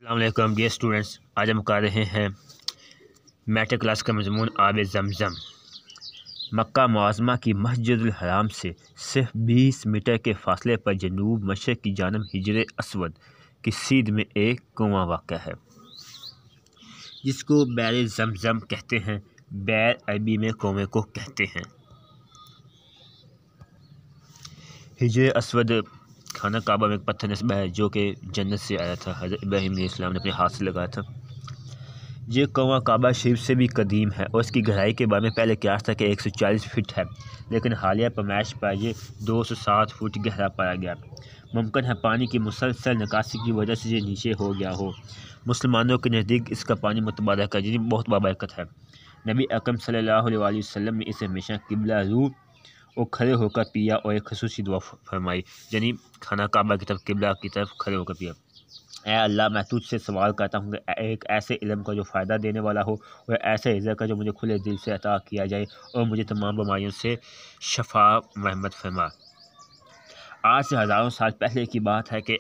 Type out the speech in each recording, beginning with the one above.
السلام علیکم dear students, آج ہم کر رہے ہیں میٹرک کلاس کا مضمون آب زمزم۔ مکہ معظمہ کی مسجد الحرام سے صرف 20 میٹر کے فاصلے پر جنوب مشرق کی جانب حجر اسود کی سیدھ میں ایک کنواں واقع ہے جس کو بئر زمزم کہتے ہیں۔ بئر عربی میں کنویں کو کہتے ہیں۔ حجر اسود خانہ کعبہ میں ایک پتھر نصب ہے جو کہ جنت سے آیا تھا، حضرت ابراہیم علیہ السلام نے اپنے ہاتھ سے لگایا تھا۔ یہ کنواں کعبہ شریف سے بھی قدیم ہے اور اس کی گہرائی کے بارے میں پہلے قیاس تھا کہ 140 فٹ ہے، لیکن حالیہ پیمائش پر یہ 207 فٹ گہرا پایا گیا۔ ممکن ہے پانی کی مسلسل نکاسی کی وجہ سے یہ نیچے ہو گیا ہو۔ مسلمانوں کے نزدیک اس کا پانی متبادل کا جن بہت بابرکت ہے۔ نبی اکرم صلی اللہ علیہ وآلہ وسلم نے اسے ہمیشہ قبلہ رو اور کھڑے ہو کر پیا اور ایک خصوصی دعا فرمائی، یعنی خانہ کعبہ کی طرف قبلہ کی طرف کھڑے ہو کر پیا۔ اے اللہ، میں تجھ سے سوال کرتا ہوں کہ ایک ایسے علم کا جو فائدہ دینے والا ہو اور ایسے عزت کا جو مجھے کھلے دل سے عطا کیا جائے اور مجھے تمام بیماریوں سے شفا محمد فرما۔ آج سے ہزاروں سال پہلے کی بات ہے کہ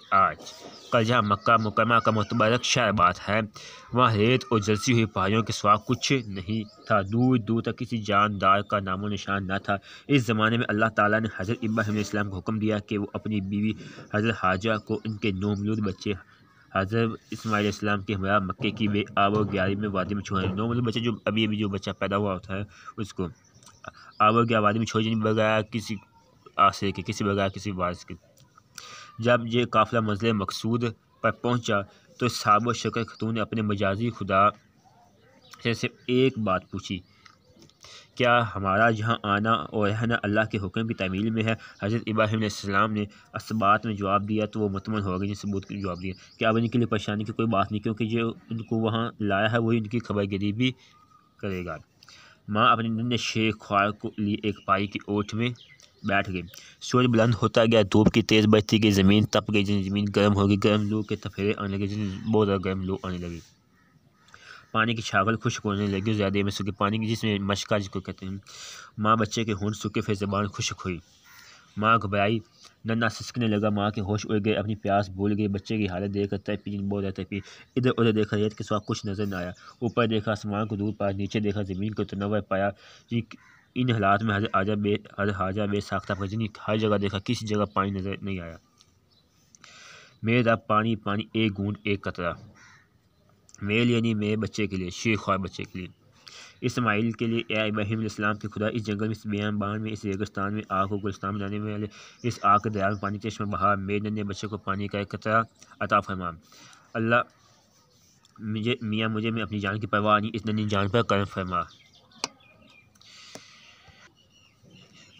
کل جہاں مکہ مکرمہ کا متبرک شہر بات ہے، وہاں ریت اور جلسی ہوئی پہاڑیوں کے سوا کچھ نہیں تھا۔ دور دور تک کسی جاندار کا نام و نشان نہ تھا۔ اس زمانے میں اللہ تعالیٰ نے حضرت ابراہیم علیہ السلام کو حکم دیا کہ وہ اپنی بیوی حضرت حاجرہ کو ان کے 9 مولود بچے حضرت اسماعیل علیہ السلام کے ہمراہ مکے کی بے آب و گیاری میں وادی میں چھوڑیں۔ 9 مولود بچے جو ابھی جو بچہ پیدا ہوا ہوتا ہے اس کو آب و گیار وادی میں چھوڑ دیں بغیر کسی آسرے کے، بغیر کسی وارث کے۔ جب یہ قافلہ منزل مقصود پر پہنچا تو صاحب و شکر خاتون نے اپنے مجازی خدا سے صرف ایک بات پوچھی، کیا ہمارا جہاں آنا اور رہنا اللہ کے حکم کی تعمیل میں ہے؟ حضرت ابراہیم علیہ السلام نے اثبات میں جواب دیا تو وہ مطمئن ہو گئے، ثبوت کے جواب دیا کہ اب ان کے لیے پریشانی کی کوئی بات نہیں، کیونکہ جو ان کو وہاں لایا ہے وہی ان کی خبر گیری بھی کرے گا۔ ماں اپنے ننھے شیر خوار کو لیے ایک پائی کی اوٹ میں بیٹھ گئی۔ سورج بلند ہوتا گیا، دھوپ کی تیز بڑھتی گئی، زمین تپ گئی، زمین گرم ہو گئی، گرم لو کے تفیرے آنے لگے، بہت زیادہ گرم لو آنے لگی۔ پانی کی چھاگل خشک ہونے لگی، زیادہ دیر میں سوکھی پانی کی جس میں مشکا جس کو کہتے ہیں۔ ماں بچے کے ہونٹ سوکھے، پھر زبان خشک ہوئی۔ ماں گھبرائی، ننھا سسکنے لگا، ماں کے ہوش اڑ گئے، اپنی پیاس بھول گئی۔ بچے کی حالت دیکھ کر تڑپی، بہت زیادہ تڑپی۔ ادھر ادھر دیکھا، ریت کے سوا کچھ نظر نہ آیا۔ اوپر دیکھا، آسمان کو دور پایا، نیچے دیکھا، زمین کو تنوع پایا۔ ان حالات میں حضرت حاجرہ بے ساختہ پھنسی، ہر جگہ دیکھا، کسی جگہ پانی نظر نہیں آیا۔ میرے رب، پانی پانی، ایک گھونٹ ایک قطرہ، میرے لیے نہیں، میرے بچے کے لیے، شیر خوار بچے کے لیے، اسماعیل کے لیے۔ اے ابراہیم علیہ السلام کے خدا، اس جنگل میں، اس بیابان میں، اس ریگستان میں، آگ کو گلستان بنانے والے اس آگ کے دریا میں پانی چشمہ بہا، میرے ننھے بچے کو پانی کا ایک قطرہ عطا فرما۔ اللہ میاں، مجھے میں اپنی جان کی پرواہ نہیں، اس ننھی جان پر کرم فرما۔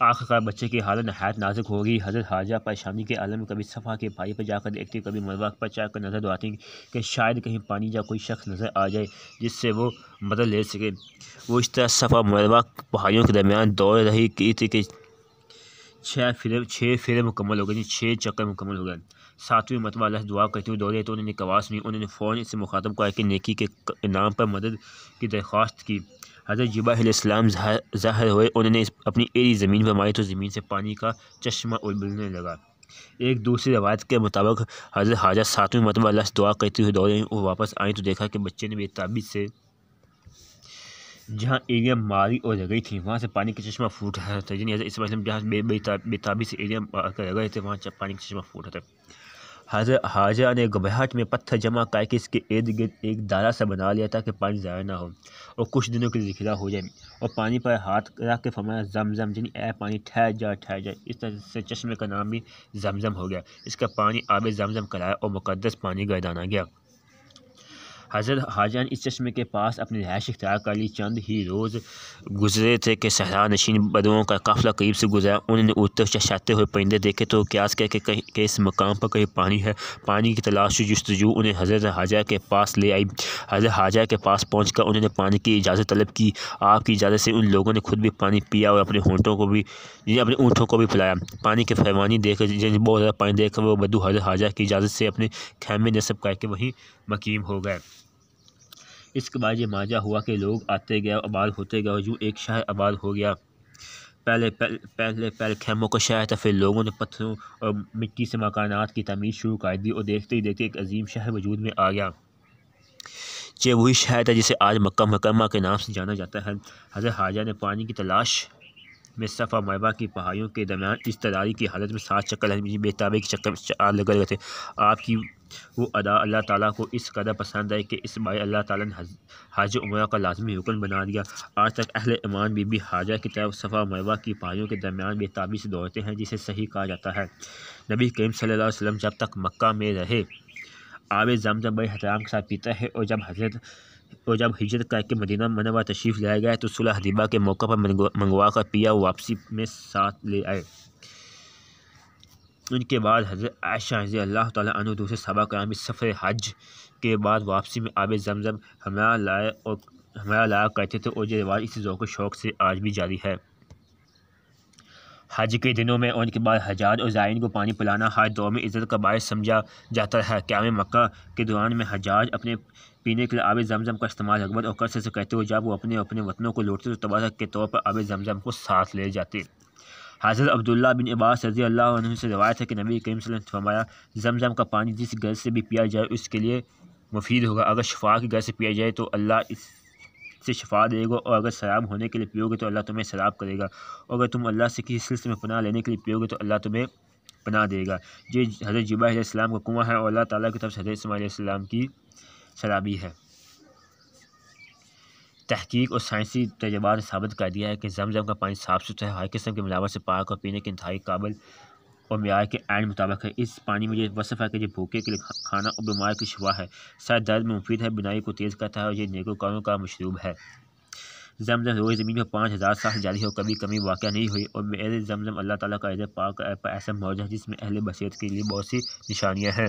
آخرکار بچے کی حالت نہایت نازک ہو گئی۔ حضرت حاجرہ پریشانی کے عالم میں کبھی صفا کے پہاڑی پر جا کر دیکھتی، کبھی مروہ پر چڑھ کر نظر دوڑاتی کہ شاید کہیں پانی یا کوئی شخص نظر آ جائے جس سے وہ مدد لے سکے۔ وہ اس طرح صفا مروہ پہاڑیوں کے درمیان دوڑ رہی تھی کہ 6 پھیرے مکمل ہو گئے، 6 چکر مکمل ہو گئے۔ 7ویں مرتبہ اللہ سے دعا کرتے ہوئے دوڑے تو انہوں نے ایک آواز سنی۔ انہوں نے فوراً اس سے مخاطب کر کے نیکی کے انعام پر مدد کی درخواست کی۔ حضرت جبرائیل علیہ السلام ظاہر ہوئے، انہوں نے اپنی ایڑی زمین پر ماری تو زمین سے پانی کا چشمہ ابلنے لگا۔ ایک دوسری روایت کے مطابق حضرت حاجرہ 7ویں مرتبہ اللہ سے دعا کرتے ہوئے دوڑیں اور واپس آئیں تو دیکھا کہ بچے نے بے تابی سے جہاں ایڑیاں ماری اور رگڑی تھیں وہاں سے پانی کا چشمہ پھوٹ رہا تھا، یعنی حضرت اسماعیل علیہ السلام جہاں بے تابی سے ایڑیاں مار کر رگڑے تھے وہاں پانی کا چشمہ پھوٹ رہا تھا۔ حضرت حاجرہ نے گھبراہٹ میں پتھر جمع کر کے اس کے ارد گرد ایک دائرہ سا بنا لیا تاکہ پانی ضائع نہ ہو اور کچھ دنوں کے لیے ذخیرہ ہو جائے، اور پانی پر ہاتھ رکھ کے فرمایا، زمزم، یعنی اے پانی ٹھہر جا ٹھہر جا۔ اس طرح سے چشمے کا نام بھی زمزم ہو گیا۔ اس کا پانی آب زمزم کہلایا اور مقدس پانی گردانا گیا۔ حضرت حاجرہ نے اس چشمے کے پاس اپنی رہائش اختیار کر لی۔ چند ہی روز گزرے تھے کہ صحرا نشین بدوؤں کا قافلہ قریب سے گزرا۔ انہوں نے اڑتے چہچہاتے ہوئے پرندے دیکھے تو قیاس کیا کہ اس مقام پر کہیں پانی ہے۔ پانی کی تلاش و جستجو انہیں حضرت حاجرہ کے پاس لے آئی۔ حضرت حاجرہ کے پاس پہنچ کر انہوں نے پانی کی اجازت طلب کی۔ آپ کی اجازت سے ان لوگوں نے خود بھی پانی پیا اور اپنے اونٹوں کو بھی پلایا۔ پانی کی فراوانی دیکھ کر، بہت زیادہ پانی دیکھ کر وہ بدو حضرت حاجرہ کی اجازت سے اپنے خیمے نصب کر کے وہیں مقیم ہو گئے۔ اس کے بعد یہ ماجرا ہوا کہ لوگ آتے گئے، آباد ہوتے گئے اور یوں ایک شہر آباد ہو گیا۔ پہلے خیموں کا شہر تھا، پھر لوگوں نے پتھروں اور مٹی سے مکانات کی تعمیر شروع کر دی اور دیکھتے ہی دیکھتے ایک عظیم شہر وجود میں آ گیا۔ یہ وہی شہر ہے جسے آج مکہ مکرمہ کے نام سے جانا جاتا ہے۔ حضرت حاجہ نے پانی کی تلاش میں صفا مروا کی پہاڑیوں کے درمیان اضطراری کی حالت میں 7 چکر لگانے بے تابی کے چکر میں لگے رہے تھے۔ آپ کی وہ ادا اللہ تعالیٰ کو اس قدر پسند ہے کہ اس بار اللہ تعالیٰ نے حج عمرہ کا لازمی رکن بنا دیا۔ آج تک اہل ایمان بی بی حاجہ کی طرف صفا مروا کی پہاڑیوں کے درمیان بے تابی سے دوڑتے ہیں، جسے صحیح کہا جاتا ہے۔ نبی کریم صلی اللہ علیہ وسلم جب تک مکہ میں رہے آب زمزم بڑے احترام کے ساتھ پیتا ہے، اور جب ہجرت کر کے مدینہ منورہ تشریف لائے گئے تو صلح حدیبیہ کے موقع پر منگوا کر پیا واپسی میں ساتھ لے آئے۔ ان کے بعد حضرت عائشہ رضی اللہ تعالیٰ عنہ دوسرے صحابہ کرام بھی سفر حج کے بعد واپسی میں آب زمزم ہمارا لایا کرتے تھے، اور یہ رواج اسی ذوق و شوق سے آج بھی جاری ہے۔ حج کے دنوں میں اور ان کے بعد حجاج اور زائرین کو پانی پلانا ہر دور میں عزت کا باعث سمجھا جاتا ہے۔ قیام مکہ کے دوران میں حجاج اپنے پینے کے لیے آب زمزم کا استعمال رغبت اور کثرت سے کرتے ہوئے جب وہ اپنے وطنوں کو لوٹتے تو تبرک کے طور پر آب زمزم کو ساتھ لے جاتے۔ حضرت عبداللہ بن عباس رضی اللہ عنہ سے روایت ہے کہ نبی کریم صلی اللہ علیہ وسلم نے فرمایا، زمزم کا پانی جس غرض سے بھی پیا جائے اس کے لیے مفید ہوگا۔ اگر شفا کی غرض سے پیا جائے تو اللہ اس سے شفا دے گا، اور اگر سیراب ہونے کے لیے پیو گے تو اللہ تمہیں سیراب کرے گا، اور اگر تم اللہ سے کسی سلسلے میں پناہ لینے کے لیے پیو گے تو اللہ تمہیں پناہ دے گا۔ یہ حضرت جبرائیل علیہ السلام کا کنواں ہے اور اللہ تعالیٰ کی طرف سے حضرت اسماعیل علیہ السلام کی سرابی ہے۔ تحقیق اور سائنسی تجربات نے ثابت کر دیا ہے کہ زمزم کا پانی صاف ستھرا ہے، ہر قسم کی ملاوٹ سے پاک اور پینے کے انتہائی قابل اور معیار کے عین مطابق ہے۔ اس پانی میں یہ وصف ہے کہ یہ بھوکے کے لیے کھانا اور بیمار کے لیے شفا ہے، سر درد میں مفید ہے، بینائی کو تیز کرتا ہے، اور یہ نیکوکاروں کا مشروب ہے۔ زمزم روئے زمین پر 5000 سال جاری ہے اور کبھی کمی واقع نہیں ہوئی، اور بئر زمزم اللہ تعالیٰ کا عزت پاک پر ایسا موجود ہے جس میں اہل بصیرت کے لیے بہت سی نشانیاں ہیں۔